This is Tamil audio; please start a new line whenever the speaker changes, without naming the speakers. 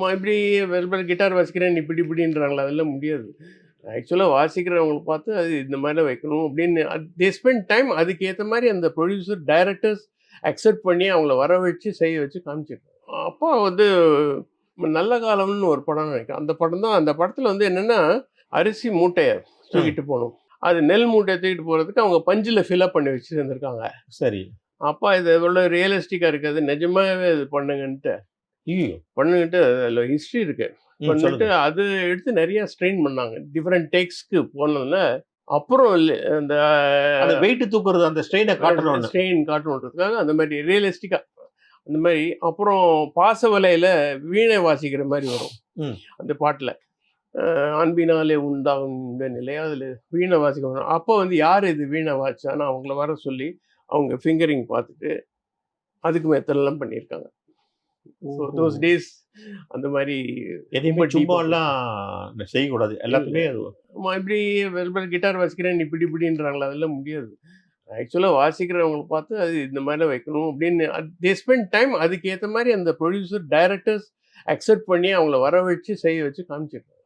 ஆமா இப்படி வெறுமனே கிட்டார் வாசிக்கிறேன் இப்படி இப்படின்றாங்களா? அதெல்லாம் முடியாது. ஆக்சுவலா வாசிக்கிறவங்கள பார்த்து அது இந்த மாரிலாம் வைக்கணும் அப்படின்னு தே ஸ்பெண்ட் டைம் அதுக்கு ஏத்த மாரி அந்த ப்ரொடியூசர், டைரக்டர்ஸ் அக்செப்ட் பண்ணி அவங்கள வரவழைச்சு செய்ய வச்சு காமிச்சிருக்காங்க. அப்போ வந்து நல்ல காலம்னு ஒரு படம் நினைக்கிறேன். அந்த படம் தான் அந்த படத்துல வந்து என்னன்னா, அரிசி மூட்டைய
ம்.
தூக்கிட்டு போணும். அது நெல் மூட்டைய தூக்கிட்டு போறதுக்கு அவங்க பஞ்சுல ஃபில் அப் பண்ணி வச்சிருந்திருக்காங்க.
சரி.
அப்பா இது இவ்வளோ ரியலிஸ்டிக்கா இருக்காது. நிஜமாவே இது பண்ணுங்கன்ட்டு.
ஐய்யயோ!
பண்ணுன்ட்டு அதில ஹிஸ்ட்ரி இருக்கு. பண்ணிட்டு
சொல்லுங்க.
அது எடுத்து நெறைய ஸ்ட்ரெயின் பண்ணாங்க. டிஃபரண்ட் டேக்ஸ்க்கு போனோனே, அப்புறம் அந்த
அந்த வெயிட் தூக்குறது அந்த ஸ்ட்ரெயின காட்டணும்னு.
ஸ்ட்ரெயின் காட்டணுன்றதுக்காக அந்த மாரி ரியலிஸ்டிக்கா அந்த மாரி அப்புறம் பாசவலையில வீணை வாசிக்கிற மாரி வரும்.
ம்.
அந்த பாட்டுல. அன்பினாலே உண்டாகும் இந்த நிலை அதில வீணை வாசிக்க அப்போ வந்து யார் இது வீணை வாசிச்சான்னு அவங்கள வர சொல்லி, அவங்க ஃபிங்கரிங் பார்த்துட்டு, அதுக்கு மெத்தட்லாம் பண்ணியிருக்காங்க. ஸோ
ஓஹோ!
தோஸ் டேஸ் அந்த மாரி
எதையுமே
ரொம்ப டீப்பா
சும்மாலாம் செய்யக்கூடாது. எல்லாத்துக்குமே அது
ஆமா இப்படி வெறுமனே கிட்டார் வாசிக்கிறேன் இப்படி இப்படின்றாங்களா? அதெல்லாம் முடியாது. ஆக்சுவலா வாசிக்கிறவங்கள பார்த்து அது இந்த மாரிலாம் வைக்கணும் அப்படின்னு தே ஸ்பெண்ட் டைம் அதுக்கு ஏத்த மாரி அந்த ப்ரொடியூசர், டைரக்டர்ஸ் அக்செப்ட் பண்ணி அவங்கள வரவழைச்சு செய்ய வச்சு காமிச்சிருக்காங்க.